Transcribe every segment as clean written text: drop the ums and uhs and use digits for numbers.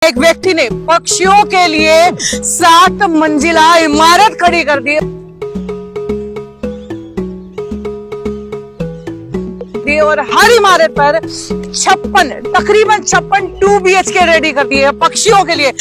एक व्यक्ति ने पक्षियों के लिए 7 मंजिला इमारत खड़ी कर दी और हर इमारत पर तकरीबन 56 2 BHK रेडी कर दिए पक्षियों के लिए।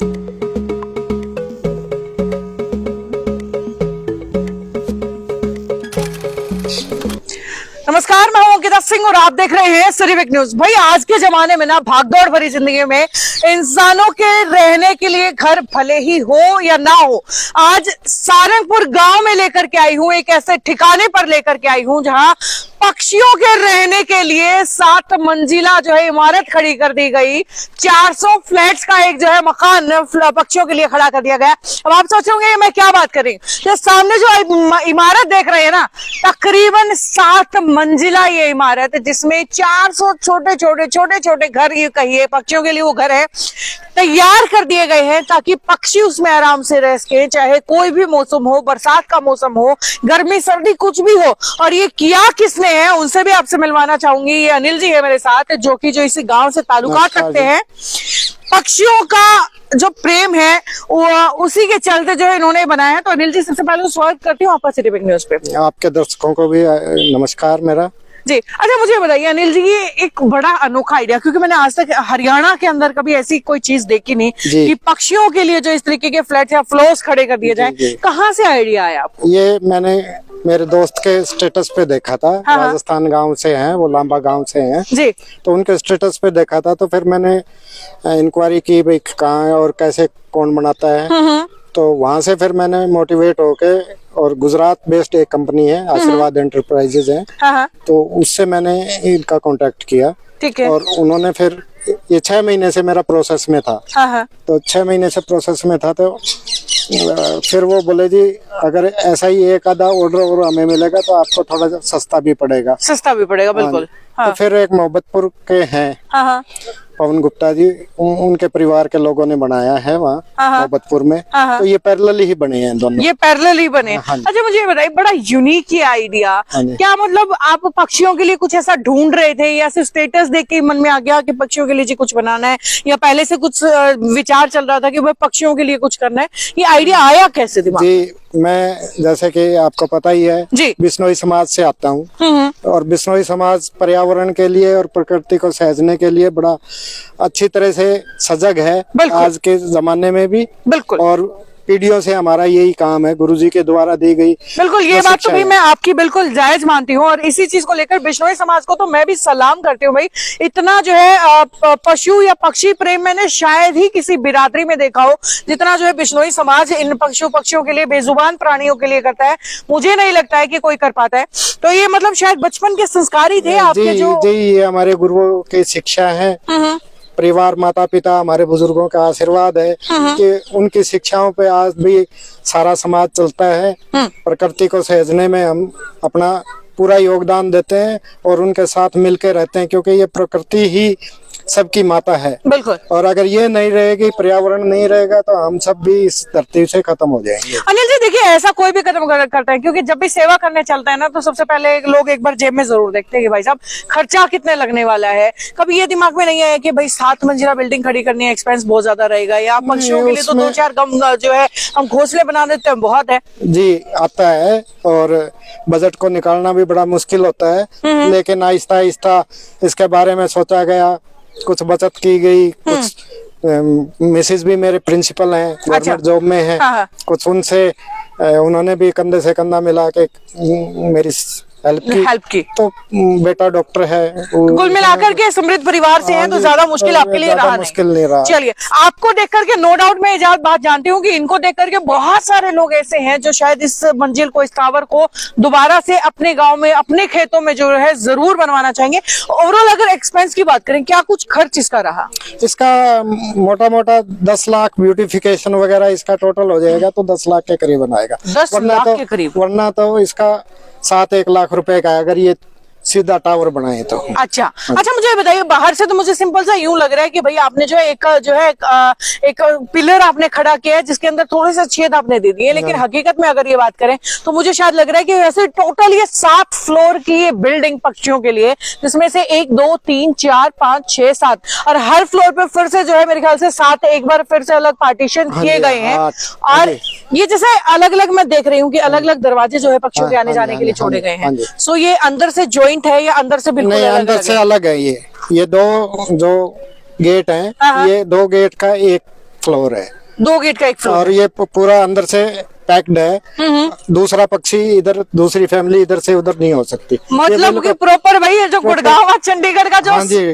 नमस्कार, मैं हूं अंकिता सिंह और आप देख रहे हैं सिरिविक न्यूज। भाई, आज के जमाने में ना भागदौड़ भरी जिंदगी में इंसानों के रहने के लिए घर भले ही हो या ना हो, आज सारंगपुर गांव में लेकर के आई हूं, एक ऐसे ठिकाने पर लेकर के आई हूं जहां पक्षियों के रहने के लिए 7 मंजिला जो है इमारत खड़ी कर दी गई। 400 फ्लैट्स का एक जो है मकान पक्षियों के लिए खड़ा कर दिया गया। अब आप सोचोगे मैं क्या बात कर रही हूँ, सामने जो इमारत देख रहे हैं ना, तकरीबन 7 मंजिला ये इमारत, जिसमें 400 छोटे घर ये कहिए पक्षियों के लिए वो घर है, तैयार कर दिए गए हैं ताकि पक्षी उसमें आराम से रह सके, चाहे कोई भी मौसम हो, बरसात का मौसम हो, गर्मी सर्दी कुछ भी हो। और ये किया किसने है, उनसे भी आपसे मिलवाना चाहूंगी। ये अनिल जी है मेरे साथ, जो कि जो इसी गांव से ताल्लुकात रखते हैं। पक्षियों का जो प्रेम है वो उसी के चलते जो है इन्होंने बनाया है। तो अनिल जी, सबसे पहले स्वागत करती हूँ आपका सिरिविक न्यूज पे। आपके दर्शकों को भी नमस्कार मेरा जी। अच्छा, मुझे बताइए अनिल जी, ये एक बड़ा अनोखा आइडिया, क्योंकि मैंने आज तक हरियाणा के अंदर कभी ऐसी कोई चीज देखी नहीं कि पक्षियों के लिए जो इस तरीके के फ्लैट या फ्लोर्स खड़े कर दिए जाए। कहाँ से आइडिया आया आपको? ये मैंने मेरे दोस्त के स्टेटस पे देखा था। राजस्थान गांव से हैं वो, लांबा गांव से हैं जी। तो उनके स्टेटस पे देखा था, तो फिर मैंने इंक्वायरी की भाई कहाँ है और कैसे कौन बनाता है। तो वहां से फिर मैंने मोटिवेट होके, और गुजरात बेस्ड एक कंपनी है आशीर्वाद एंटरप्राइजेज है, तो उससे मैंने इनका कांटेक्ट किया। ठीक है। और उन्होंने फिर ये 6 महीने से मेरा प्रोसेस में था। तो 6 महीने से प्रोसेस में था, तो फिर वो बोले जी अगर ऐसा ही एक आधा ऑर्डर और हमें मिलेगा तो आपको थोड़ा सस्ता भी पड़ेगा। बिल्कुल। तो फिर एक मोहब्बतपुर के हैं पवन गुप्ता जी, उनके परिवार के लोगों ने बनाया है वहाँ मोहब्बतपुर में। तो ये पैरेलल ही बने हैं दोनों, ये पैरेलल ही बने। अच्छा, मुझे बताइए, बड़ा यूनिक ये आइडिया। क्या मतलब आप पक्षियों के लिए कुछ ऐसा ढूंढ रहे थे, या सिर्फ स्टेटस देख के मन में आ गया कि पक्षियों के लिए जी कुछ बनाना है, या पहले से कुछ विचार चल रहा था कि भाई पक्षियों के लिए कुछ करना है? ये आइडिया आया कैसे दिमाग में? जी, मैं जैसे कि आपको पता ही है बिश्नोई समाज से आता हूँ, और बिश्नोई समाज पर्यावरण के लिए और प्रकृति को सहेजने के लिए बड़ा अच्छी तरह से सजग है आज के जमाने में भी। बिल्कुल। और पीढ़ियों से हमारा यही काम है, गुरुजी के द्वारा दी गई। बिल्कुल, ये बात तो भी मैं आपकी बिल्कुल जायज मानती हूँ, और इसी चीज को लेकर बिश्नोई समाज को तो मैं भी सलाम करती हूँ। भाई, इतना जो है पशु या पक्षी प्रेम मैंने शायद ही किसी बिरादरी में देखा हो जितना जो है बिश्नोई समाज इन पक्षियों के लिए, बेजुबान प्राणियों के लिए करता है। मुझे नहीं लगता है कि कोई कर पाता है। तो ये मतलब शायद बचपन के संस्कार ही थे आपके जो। जी, ये हमारे गुरुओं की शिक्षा है, परिवार, माता पिता, हमारे बुजुर्गों का आशीर्वाद है कि उनकी शिक्षाओं पे आज भी सारा समाज चलता है। प्रकृति को सहेजने में हम अपना पूरा योगदान देते हैं और उनके साथ मिलकर रहते हैं, क्योंकि ये प्रकृति ही सबकी माता है। बिल्कुल। और अगर ये नहीं रहेगी, पर्यावरण नहीं रहेगा, तो हम सब भी इस धरती से खत्म हो जाएंगे। अनिल जी, देखिए, ऐसा कोई भी कदम करता है, क्योंकि जब भी सेवा करने चलता है ना, तो सबसे पहले लोग एक बार जेब में जरूर देखते हैं कि भाई साहब खर्चा कितने लगने वाला है। कभी ये दिमाग में नहीं आया कि भाई 7 मंजिला बिल्डिंग खड़ी करनी है, एक्सपेंस बहुत ज्यादा रहेगा, या पक्षियों के लिए तो 2-4 गम जो है हम घोंसले बना देते हैं, बहुत है। जी, आता है, और बजट को निकालना भी बड़ा मुश्किल होता है, लेकिन आहिस्ता आहिस्ता इसके बारे में सोचा गया, कुछ बचत की गई। कुछ मिसेज भी मेरे प्रिंसिपल हैं, गवर्नमेंट जॉब में हैं। कुछ उनसे उन्होंने भी कंधे से कंधा मिला के मेरी हेल्प की। तो बेटा डॉक्टर है। कुल मिलाकर के समृद्ध परिवार से हैं, तो ज्यादा मुश्किल आपके लिए नहीं रहा। चलिए, आपको देख करके नो डाउट मैं ये बात जानती हूँ कि इनको देख करके बहुत सारे लोग ऐसे हैं जो शायद इस मंजिल को, इस टावर को दोबारा से अपने गांव में, अपने खेतों में जो है जरूर बनवाना चाहेंगे। ओवरऑल अगर एक्सपेंस की बात करें, क्या कुछ खर्च इसका रहा? इसका मोटा मोटा 10 लाख ब्यूटिफिकेशन वगैरह इसका टोटल हो जाएगा, तो 10 लाख के करीब आएगा। 10 लाख के करीब। वरना तो इसका 7-1 लाख रुपए का, अगर ये सीधा टावर बनाए तो। अच्छा अच्छा, मुझे ये बताइए, बाहर से तो मुझे सिंपल सा यूं लग रहा है कि भाई आपने जो है एक पिलर आपने खड़ा किया है जिसके अंदर थोड़े से छेद आपने दे दिए, लेकिन हकीकत में अगर ये बात करें तो मुझे शायद लग रहा है कि वैसे टोटल ये 7 फ्लोर की ये बिल्डिंग पक्षियों के लिए, जिसमें से 1 2 3 4 5 6 7 और हर फ्लोर पे फिर से जो है मेरे ख्याल से 7 एक बार फिर से अलग पार्टीशन किए गए हैं। और ये जैसे अलग अलग मैं देख रही हूँ कि अलग अलग दरवाजे जो है पक्षियों के आने जाने के लिए छोड़े गए हैं। सो ये अंदर से ज्वाइंट है या अंदर से बिल्कुल नहीं, अंदर से अलग है। ये 2 जो गेट हैं, ये 2 गेट का एक फ्लोर है। 2 गेट का एक फ्लोर और ये पूरा अंदर से पैक्ड है। दूसरा पक्षी इधर, दूसरी फैमिली इधर से उधर नहीं हो सकती। मतलब कि प्रॉपर भाई है जो गुड़गांव और चंडीगढ़ का जो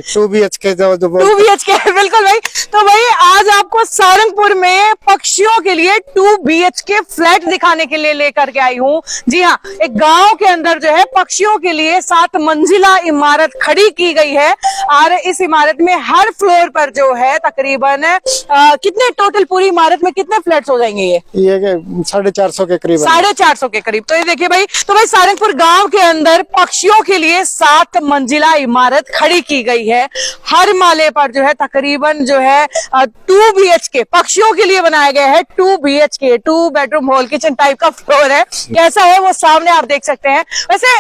2 BHK जो 2 BHK बिल्कुल भाई। तो भाई आज आपको सारंगपुर में पक्षियों के लिए 2 BHK फ्लैट दिखाने के लिए लेकर के आई हूँ। जी हाँ, एक गांव के अंदर जो है पक्षियों के लिए 7 मंजिला इमारत खड़ी की गई है और इस इमारत में हर फ्लोर पर जो है तकरीबन कितने टोटल पूरी इमारत में कितने फ्लैट्स हो जाएंगे? ये 450 के करीब, 450 के करीब। तो ये देखिए भाई, तो भाई सारंगपुर गांव के अंदर पक्षियों के लिए 7 मंजिला इमारत खड़ी की गई है। हर माले पर जो है तकरीबन जो है 2 BHK पक्षियों के लिए बनाया गया है। 2 BHK 2 bedroom hall kitchen type का फ्लोर है। कैसा है वो सामने आप देख सकते हैं। वैसे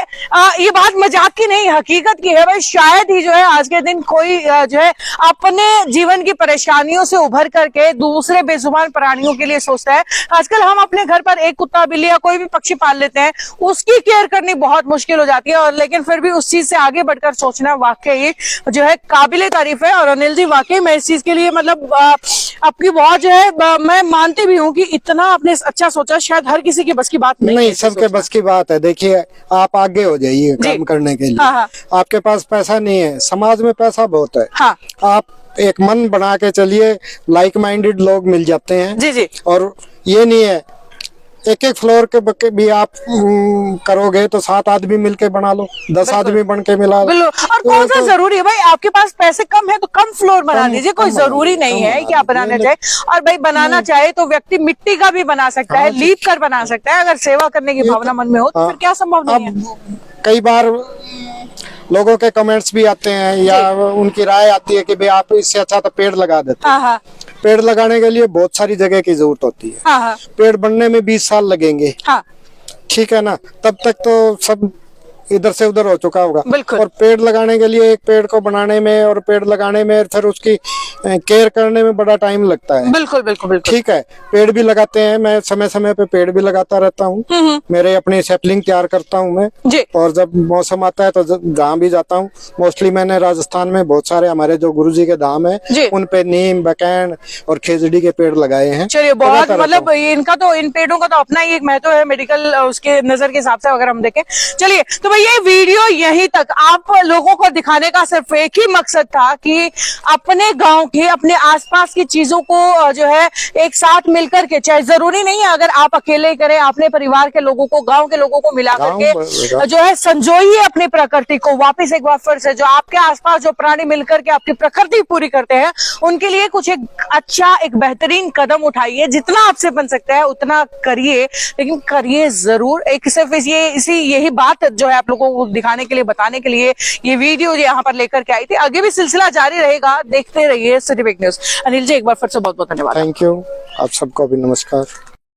ये बात मजाक की नहीं, हकीकत की है भाई। शायद ही जो है आज के दिन कोई जो है अपने जीवन की परेशानियों से उभर करके दूसरे बेजुबान प्राणियों के लिए सोचता है। आजकल हम अपने घर पर एक कुत्ता बिल्ली या कोई भी पक्षी पाल लेते हैं, उसकी केयर करनी बहुत मुश्किल हो जाती है। और लेकिन फिर भी उस चीज से आगे बढ़कर सोचना वाकई जो है काबिले तारीफ है। और अनिल जी वाकई मैं इस चीज के लिए मतलब आपकी बहुत जो है मैं मानती भी हूँ कि इतना आपने अच्छा सोचा, शायद हर किसी की बस की बात नहीं, सबके बस की बात है। देखिए, आप आगे हो जाइए काम करने के लिए। आपके पास पैसा नहीं है, समाज में पैसा बहुत है। आप एक मन बना के चलिए, लाइक माइंडेड लोग मिल जाते हैं। जी। और ये नहीं है एक फ्लोर के भी आप करोगे तो 7 आदमी मिलके बना लो, 10 आदमी बन के मिला लो। और कौन सा जरूरी है भाई, आपके पास पैसे कम है तो कम फ्लोर बना दीजिए, कोई जरूरी नहीं है कि आप बनाना चाहे। और भाई बनाना चाहे तो व्यक्ति मिट्टी का भी बना सकता है, लीप कर बना सकता है। अगर सेवा करने की भावना मन में हो तो फिर क्या संभव नहीं है। कई बार लोगों के कमेंट्स भी आते हैं या उनकी राय आती है कि भाई आप इससे अच्छा तो पेड़ लगा देते। पेड़ लगाने के लिए बहुत सारी जगह की जरूरत होती है। पेड़ बनने में 20 साल लगेंगे। ठीक है ना, तब तक तो सब इधर से उधर हो चुका होगा। और पेड़ लगाने के लिए, एक पेड़ को बनाने में और पेड़ लगाने में फिर उसकी केयर करने में बड़ा टाइम लगता है। बिल्कुल। ठीक है, पेड़ भी लगाते हैं, मैं समय समय पे पेड़ भी लगाता रहता हूँ। मेरे अपनी सैपलिंग तैयार करता हूँ मैं। और जब मौसम आता है तो जहाँ भी जाता हूँ, मोस्टली मैंने राजस्थान में बहुत सारे हमारे जो गुरुजी के धाम है उन पे नीम, बकैन और खेजड़ी के पेड़ लगाए हैं। चलिए बहुत मतलब इनका तो, इन पेड़ों का तो अपना ही एक महत्व है मेडिकल उसके नजर के हिसाब से अगर हम देखें। चलिए तो ये वीडियो यहीं तक आप लोगों को दिखाने का सिर्फ एक ही मकसद था कि अपने गांव के, अपने आसपास की चीजों को जो है एक साथ मिलकर के, चाहे जरूरी नहीं है अगर आप अकेले करें, अपने परिवार के लोगों को, गांव के लोगों को मिला करके जो है संजोइए अपनी प्रकृति को वापस एक बार फिर से। जो आपके आसपास जो प्राणी मिलकर के आपकी प्रकृति पूरी करते हैं, उनके लिए कुछ एक अच्छा, एक बेहतरीन कदम उठाइए। जितना आपसे बन सकता है उतना करिए, लेकिन करिए जरूर। एक सिर्फ यही बात जो है आप लोगों को दिखाने के लिए, बताने के लिए ये वीडियो यहाँ पर लेकर के आई थी। आगे भी सिलसिला जारी रहेगा, देखते रहिए city big news. Anil ji एक बार फिर से बहुत बहुत धन्यवाद। थैंक यू, आप सबको भी नमस्कार।